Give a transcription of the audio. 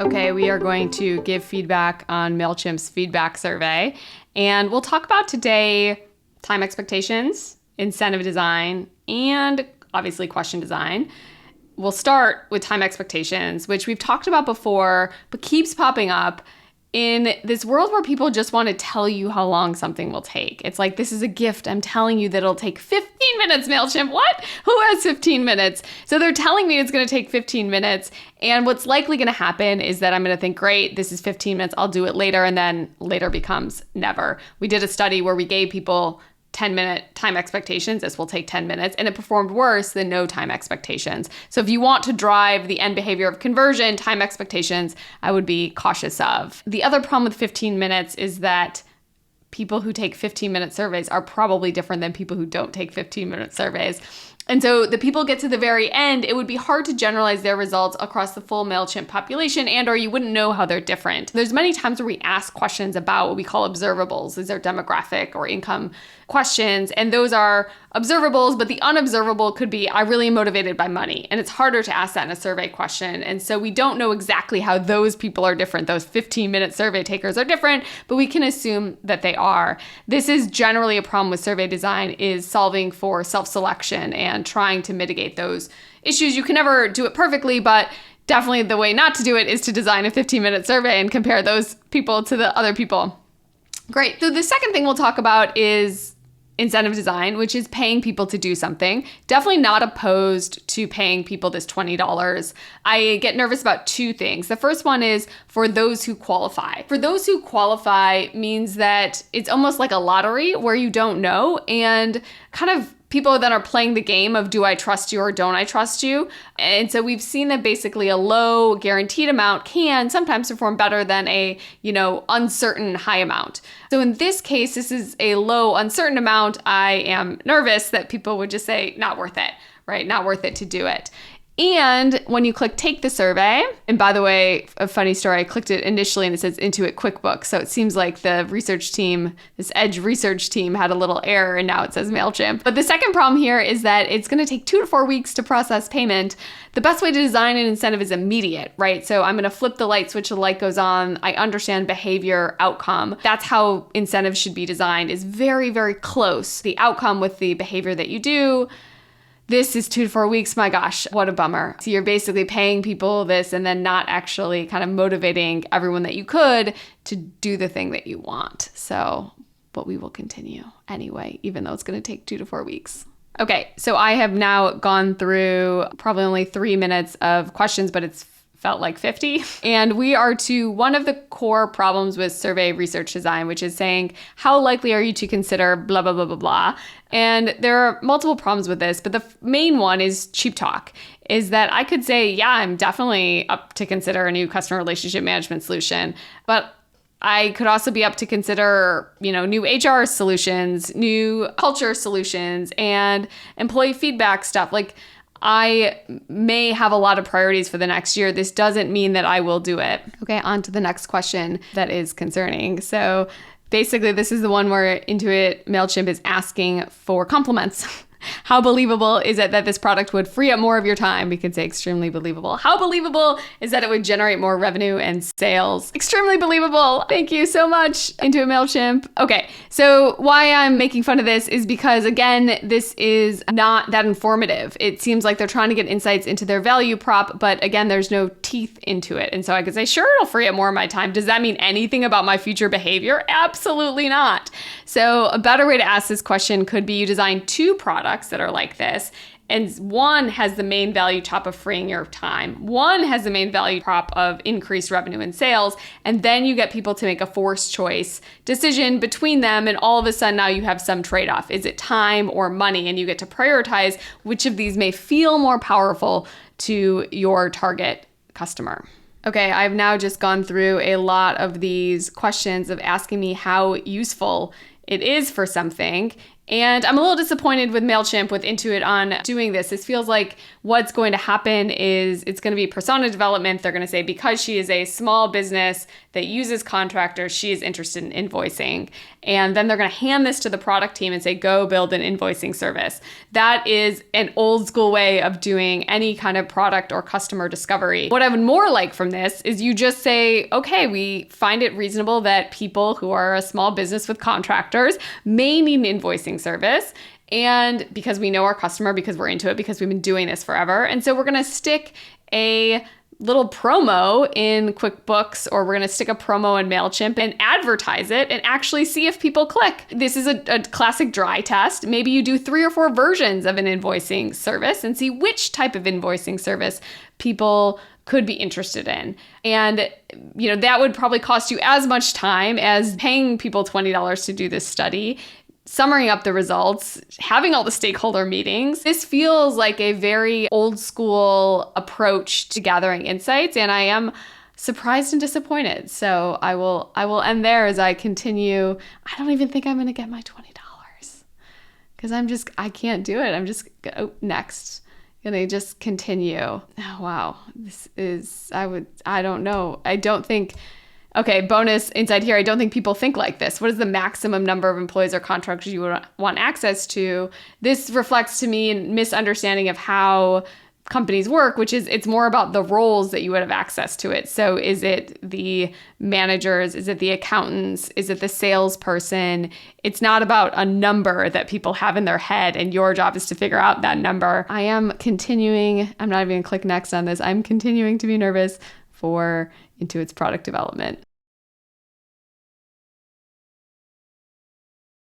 Okay, we are going to give feedback on Mailchimp's feedback survey. And we'll talk about today time expectations, incentive design, and obviously question design. We'll start with time expectations, which we've talked about before, but keeps popping up in this world where people just want to tell you how long something will take. It's like, this is a gift. I'm telling you that it'll take 15 minutes, Mailchimp. What? Who has 15 minutes? So they're telling me it's going to take 15 minutes. And what's likely going to happen is that I'm going to think, great, this is 15 minutes. I'll do it later. And then later becomes never. We did a study where we gave people 10-minute time expectations. This will take 10 minutes. And it performed worse than no time expectations. So if you want to drive the end behavior of conversion, time expectations, I would be cautious of. The other problem with 15 minutes is that people who take 15-minute surveys are probably different than people who don't take 15-minute surveys. And so the people get to the very end, it would be hard to generalize their results across the full Mailchimp population, and or you wouldn't know how they're different. There's many times where we ask questions about what we call observables. These are demographic or income questions, and those are observables, but the unobservable could be, I'm really motivated by money. And it's harder to ask that in a survey question. And so we don't know exactly how those people are different. Those 15-minute survey takers are different, but we can assume that they are. This is generally a problem with survey design, is solving for self-selection and trying to mitigate those issues. You can never do it perfectly, but definitely the way not to do it is to design a 15-minute survey and compare those people to the other people. Great. So the second thing we'll talk about is incentive design, which is paying people to do something. Definitely not opposed to paying people this $20. I get nervous about two things. The first one is for those who qualify. For those who qualify means that it's almost like a lottery where you don't know, and kind of people then are playing the game of, do I trust you or don't I trust you? And so we've seen that basically a low guaranteed amount can sometimes perform better than a, uncertain high amount. So in this case, this is a low uncertain amount. I am nervous that people would just say, not worth it, right? Not worth it to do it. And when you click take the survey, and by the way, a funny story, I clicked it initially and it says Intuit QuickBooks. So it seems like the research team, this Edge research team, had a little error and now it says Mailchimp. But the second problem here is that it's going to take 2 to 4 weeks to process payment. The best way to design an incentive is immediate, right? So I'm going to flip the light switch, the light goes on. I understand behavior outcome. That's how incentives should be designed, is very, very close. The outcome with the behavior that you do. This is 2 to 4 weeks. My gosh, what a bummer. So you're basically paying people this and then not actually kind of motivating everyone that you could to do the thing that you want. But we will continue anyway, even though it's going to take 2 to 4 weeks. Okay, so I have now gone through probably only 3 minutes of questions, but it's felt like 50. And we are to one of the core problems with survey research design, which is saying, how likely are you to consider blah, blah, blah, blah, blah. And there are multiple problems with this, but the main one is cheap talk, is that I could say, yeah, I'm definitely up to consider a new customer relationship management solution, but I could also be up to consider, new HR solutions, new culture solutions, and employee feedback stuff. Like, I may have a lot of priorities for the next year. This doesn't mean that I will do it. Okay, on to the next question that is concerning. So basically, this is the one where Intuit Mailchimp is asking for compliments. How believable is it that this product would free up more of your time? We could say extremely believable. How believable is that it would generate more revenue and sales? Extremely believable. Thank you so much, Intuit Mailchimp. Okay, so why I'm making fun of this is because, again, this is not that informative. It seems like they're trying to get insights into their value prop, but again, there's no teeth into it. And so I could say, sure, it'll free up more of my time. Does that mean anything about my future behavior? Absolutely not. So a better way to ask this question could be, you design 2 products that are like this, and one has the main value prop of freeing your time. One has the main value prop of increased revenue and sales, and then you get people to make a forced choice decision between them, and all of a sudden now you have some trade-off. Is it time or money? And you get to prioritize which of these may feel more powerful to your target customer. Okay, I've now just gone through a lot of these questions of asking me how useful it is for something. And I'm a little disappointed with Mailchimp, with Intuit, on doing this. This feels like what's going to happen is it's going to be persona development. They're going to say, because she is a small business that uses contractors, she is interested in invoicing. And then they're going to hand this to the product team and say, go build an invoicing service. That is an old school way of doing any kind of product or customer discovery. What I would more like from this is you just say, okay, we find it reasonable that people who are a small business with contractors may need an invoicing service. And because we know our customer, because we're into it, because we've been doing this forever. And so we're going to stick a little promo in QuickBooks, or we're going to stick a promo in Mailchimp and advertise it and actually see if people click. This is a classic dry test. Maybe you do 3 or 4 versions of an invoicing service and see which type of invoicing service people could be interested in. And, that would probably cost you as much time as paying people $20 to do this study, summarizing up the results, having all the stakeholder meetings. This feels like a very old school approach to gathering insights, and I am surprised and disappointed. So I will end there as I continue. I don't even think I'm going to get my $20 because I can't do it. I'm just, next. Going to just continue. Oh, wow. This is, I don't know. I don't think, okay, bonus insight here. I don't think people think like this. What is the maximum number of employees or contractors you would want access to? This reflects to me a misunderstanding of how companies work, which is it's more about the roles that you would have access to it. So is it the managers? Is it the accountants? Is it the salesperson? It's not about a number that people have in their head, and your job is to figure out that number. I'm not even going to click next on this. I'm continuing to be nervous for Intuit's product development.